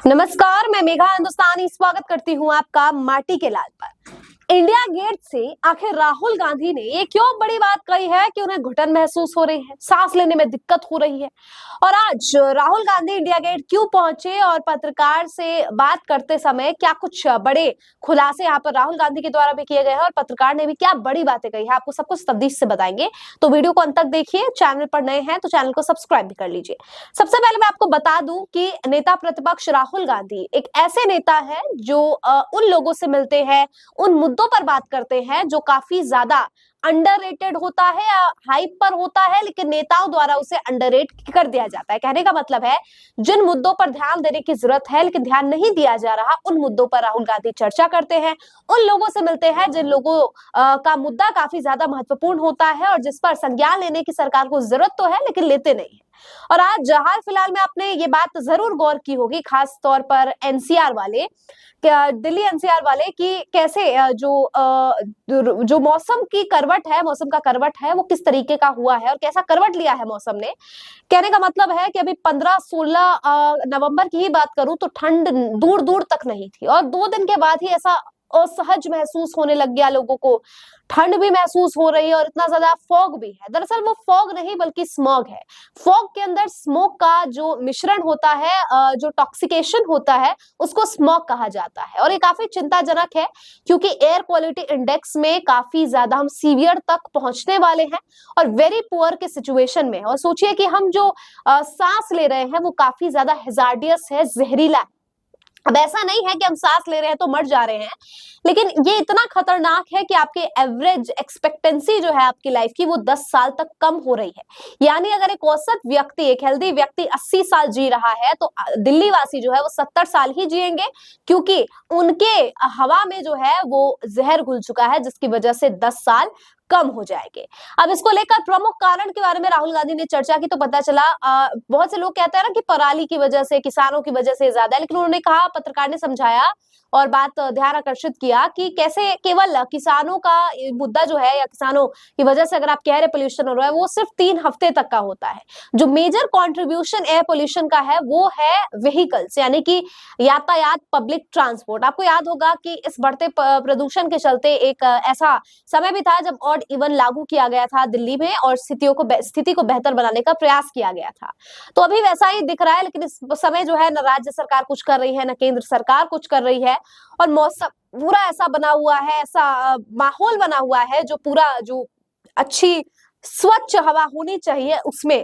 नमस्कार, मैं मेघा हिंदुस्तानी स्वागत करती हूँ आपका माटी के लाल पर। इंडिया गेट से आखिर राहुल गांधी ने ये क्यों बड़ी बात कही है कि उन्हें घुटन महसूस हो रही है, सांस लेने में दिक्कत हो रही है। और आज राहुल गांधी इंडिया गेट क्यों पहुंचे और पत्रकार से बात करते समय क्या कुछ बड़े खुलासे यहाँ पर राहुल गांधी के द्वारा भी किए गए हैं और पत्रकार ने भी क्या बड़ी बातें कही है, आपको सब कुछ तफदीश से बताएंगे। तो वीडियो को अंत तक देखिए। चैनल पर नए हैं तो चैनल को सब्सक्राइब भी कर लीजिए। सबसे पहले मैं आपको बता दूं कि नेता प्रतिपक्ष राहुल गांधी एक ऐसे नेता है जो उन लोगों से मिलते हैं, उन मुद्दों पर बात करते हैं जो काफी ज्यादा अंडररेटेड होता है या हाइप पर होता है, लेकिन नेताओं द्वारा उसे अंडररेट कर दिया जाता है। कहने का मतलब है जिन मुद्दों पर ध्यान देने की जरूरत है लेकिन ध्यान नहीं दिया जा रहा, उन मुद्दों पर राहुल गांधी चर्चा करते हैं, उन लोगों से मिलते हैं जिन लोगों का मुद्दा काफी ज्यादा महत्वपूर्ण होता है और जिस पर संज्ञान लेने की सरकार को जरूरत तो है लेकिन लेते नहीं है। और आज हाल फिलहाल में आपने ये बात जरूर गौर की होगी, खास तौर पर एनसीआर वाले, दिल्ली एनसीआर वाले, कि कैसे जो मौसम की करवट है, मौसम का करवट है वो किस तरीके का हुआ है और कैसा करवट लिया है मौसम ने। कहने का मतलब है कि अभी 15-16 नवंबर की ही बात करूं तो ठंड दूर दूर तक नहीं थी और 2 दिन के बाद ही ऐसा असहज महसूस होने लग गया लोगों को। ठंड भी महसूस हो रही है और इतना ज्यादा फॉग भी है। दरअसल वो फॉग नहीं बल्कि स्मॉग है। फॉग के अंदर स्मोक का जो मिश्रण होता है, जो टॉक्सिकेशन होता है, उसको स्मॉग कहा जाता है। और ये काफी चिंताजनक है क्योंकि एयर क्वालिटी इंडेक्स में काफी ज्यादा हम सीवियर तक पहुंचने वाले हैं और वेरी पुअर के सिचुएशन में। और सोचिए कि हम जो सांस ले रहे हैं वो काफी ज्यादा हैजार्डियस है, जहरीला है। अब ऐसा नहीं है कि हम सांस ले रहे हैं तो मर जा रहे हैं, लेकिन ये इतना खतरनाक है कि आपके एवरेज एक्सपेक्टेंसी जो है आपकी लाइफ की वो 10 साल तक कम हो रही है। यानी अगर एक औसत व्यक्ति, एक हेल्दी व्यक्ति 80 साल जी रहा है तो दिल्ली वासी जो है वो 70 साल ही जिएंगे, क्योंकि उनके हवा में जो है वो जहर घुल चुका है जिसकी वजह से 10 साल कम हो जाएंगे। अब इसको लेकर प्रमुख कारण के बारे में राहुल गांधी ने चर्चा की तो पता चला, बहुत से लोग कहते हैं ना कि पराली की वजह से, किसानों की वजह से ज्यादा है, लेकिन उन्होंने कहा, पत्रकार ने समझाया और बात ध्यान आकर्षित किया कि कैसे केवल किसानों का मुद्दा जो है या किसानों की वजह से अगर आप कह रहे पोल्यूशन हो रहा है वो सिर्फ 3 हफ्ते तक का होता है। जो मेजर कंट्रीब्यूशन एयर पोल्यूशन का है वो है व्हीकल्स, यानी कि यातायात, पब्लिक ट्रांसपोर्ट। आपको याद होगा कि इस बढ़ते प्रदूषण के चलते एक ऐसा समय भी था जब ऑड इवन लागू किया गया था दिल्ली में और स्थिति को बेहतर बनाने का प्रयास किया गया था। तो अभी वैसा ही दिख रहा है, लेकिन इस समय जो है न राज्य सरकार कुछ कर रही है न केंद्र सरकार कुछ कर रही है और मौसम पूरा ऐसा बना हुआ है, ऐसा माहौल बना हुआ है जो पूरा जो अच्छी स्वच्छ हवा होनी चाहिए उसमें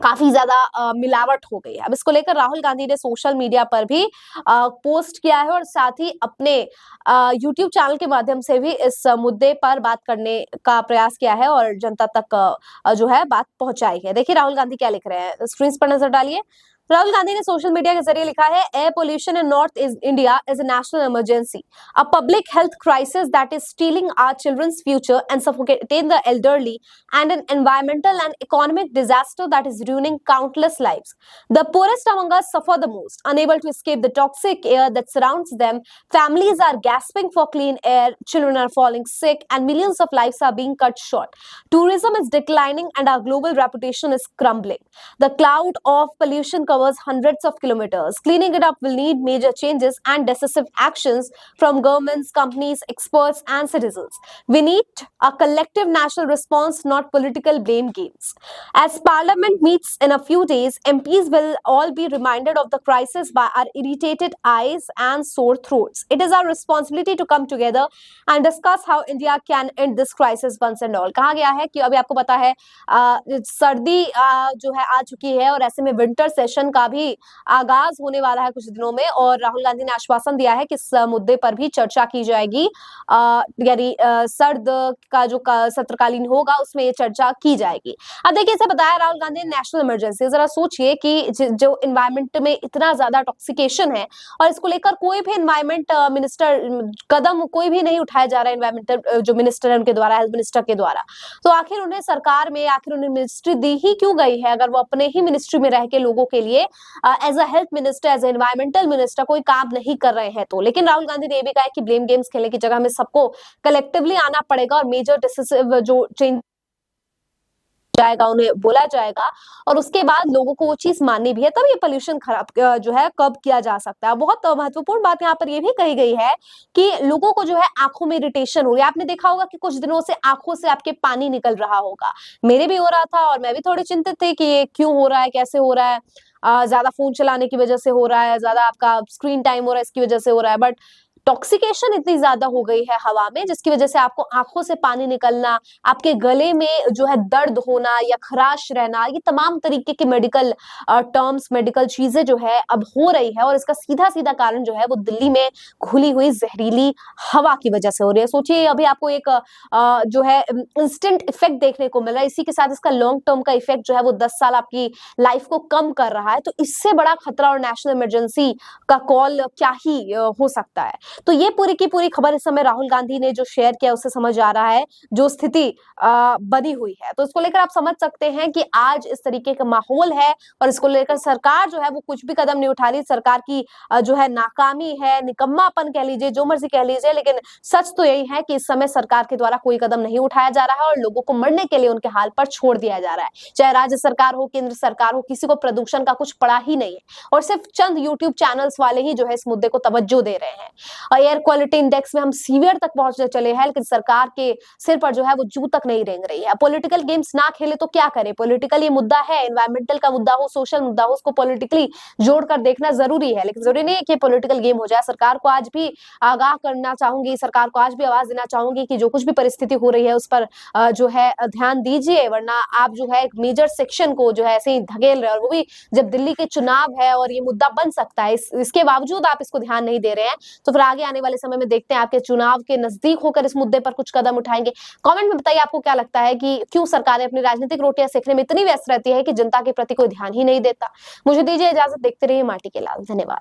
काफी ज्यादा मिलावट हो गई है। अब इसको लेकर राहुल गांधी ने सोशल मीडिया पर भी पोस्ट किया है और साथ ही अपने यूट्यूब चैनल के माध्यम से भी इस मुद्दे पर बात करने का प्रयास किया है और जनता तक जो है बात पहुंचाई है। देखिए राहुल गांधी क्या लिख रहे हैं, स्क्रीन पर नजर डालिए। राहुल गांधी ने सोशल मीडिया के जरिए लिखा है, air pollution in north India is a national emergency, a public health crisis that is stealing our children's future and suffocating the elderly, and an environmental and economic disaster that is ruining countless lives. The poorest among us suffer the most, unable to escape the toxic air that surrounds them. Families are gasping for clean air, children are falling sick, and millions of lives are being cut short. Tourism is declining and our global reputation is crumbling. The cloud of pollution covers hundreds of kilometers. Cleaning it up will need major changes and decisive actions from governments, companies, experts, and citizens. We need a collective national response, not political blame games. As Parliament meets in a few days, MPs will all be reminded of the crisis by our irritated eyes and sore throats. It is our responsibility to come together and discuss how India can end this crisis once and all. कहा गया है कि अभी आपको पता है सर्दी जो है आ चुकी है और ऐसे में विंटर सेशन का भी आगाज होने वाला है कुछ दिनों में और राहुल गांधी ने आश्वासन दिया है कि इस मुद्दे पर भी चर्चा की जाएगी। यानी सर्द का जो सत्रकालीन होगा उसमें ये चर्चा की जाएगी। अब देखिए, इसे बताया राहुल गांधी ने नेशनल इमरजेंसी। जरा सोचिए कि जो एनवायरमेंट में इतना ज्यादा टॉक्सिकेशन है और इसको लेकर कोई भी एनवायरमेंट मिनिस्टर कदम कोई भी नहीं उठाया जा रहा है, एनवायरमेंटल जो मिनिस्टर है उनके द्वारा, हेल्थ मिनिस्टर के द्वारा। तो आखिर उन्हें सरकार में, आखिर उन्हें मिनिस्ट्री दी ही क्यों गई है अगर वो अपने ही मिनिस्ट्री में रह के लोगों के लिए as a health minister, as environmental minister कोई काम नहीं कर रहे हैं। तो लेकिन राहुल गांधी ने यह भी कहा कि ब्लेम गेम्स खेलने की जगह हमें सबको कलेक्टिवली आना पड़ेगा और मेजर डिसिसिव जो चेंज जाएगा, उन्हें बोला जाएगा और उसके बाद लोगों को वो चीज माननी भी है, तब ये पोल्यूशन खराब जो है कब किया जा सकता है। बहुत महत्वपूर्ण बात यहाँ पर ये भी कही गई है कि लोगों को जो है आंखों में इरिटेशन हो रही है। आपने देखा होगा कि कुछ दिनों से आंखों से आपके पानी निकल रहा होगा, मेरे भी हो रहा था और मैं भी थोड़ी चिंतित थी कि ये क्यों हो रहा है, कैसे हो रहा है। ज्यादा फोन चलाने की वजह से हो रहा है, ज्यादा आपका स्क्रीन टाइम हो रहा है, इसकी वजह से हो रहा है। बट टॉक्सिकेशन इतनी ज्यादा हो गई है हवा में, जिसकी वजह से आपको आंखों से पानी निकलना, आपके गले में जो है दर्द होना या खराश रहना, ये तमाम तरीके के मेडिकल टर्म्स, मेडिकल चीजें जो है अब हो रही है। और इसका सीधा सीधा कारण जो है वो दिल्ली में घुली हुई जहरीली हवा की वजह से हो रही है। सोचिए, अभी आपको एक जो है इंस्टेंट इफेक्ट देखने को मिल रहा है, इसी के साथ इसका लॉन्ग टर्म का इफेक्ट जो है वो 10 साल आपकी लाइफ को कम कर रहा है। तो इससे बड़ा खतरा और नेशनल इमरजेंसी का कॉल क्या ही हो सकता है। तो ये पूरी की पूरी खबर इस समय राहुल गांधी ने जो शेयर किया उससे समझ आ रहा है जो स्थिति बनी हुई है। तो इसको लेकर आप समझ सकते हैं कि आज इस तरीके का माहौल है और इसको लेकर सरकार जो है वो कुछ भी कदम नहीं उठा रही। सरकार की जो है नाकामी है, निकम्मापन कह लीजिए, जो मर्जी कह लीजिए, लेकिन सच तो यही है कि इस समय सरकार के द्वारा कोई कदम नहीं उठाया जा रहा है और लोगों को मरने के लिए उनके हाल पर छोड़ दिया जा रहा है। चाहे राज्य सरकार हो, केंद्र सरकार हो, किसी को प्रदूषण का कुछ पड़ा ही नहीं है और सिर्फ चंद यूट्यूब चैनल्स वाले ही जो है इस मुद्दे को तवज्जो दे रहे हैं। और एयर क्वालिटी इंडेक्स में हम सीवियर तक पहुंचने चले हैं, लेकिन सरकार के सिर पर जो है वो जू तक नहीं रेंग रही है। पॉलिटिकल गेम्स ना खेले तो क्या करे, पॉलिटिकल ये मुद्दा है, एनवायरमेंटल का मुद्दा हो, सोशल मुद्दा हो, उसको पॉलिटिकली जोड़कर देखना जरूरी है, लेकिन जरूरी नहीं है कि पॉलिटिकल गेम हो जाए। सरकार को आज भी आगाह करना चाहूंगी, सरकार को आज भी आवाज देना चाहूंगी कि जो कुछ भी परिस्थिति हो रही है उस पर जो है ध्यान दीजिए, वरना आप जो है एक मेजर सेक्शन को जो है ऐसे ही धकेल रहे हैं, और वो भी जब दिल्ली के चुनाव है और ये मुद्दा बन सकता है, इसके बावजूद आप इसको ध्यान नहीं दे रहे हैं। तो फिर आगे आने वाले समय में देखते हैं आपके चुनाव के नजदीक होकर इस मुद्दे पर कुछ कदम उठाएंगे। कमेंट में बताइए आपको क्या लगता है कि क्यों सरकारें अपनी राजनीतिक रोटियां सेकने में इतनी व्यस्त रहती है कि जनता के प्रति कोई ध्यान ही नहीं देता। मुझे दीजिए इजाजत, देखते रहिए माटी के लाल। धन्यवाद।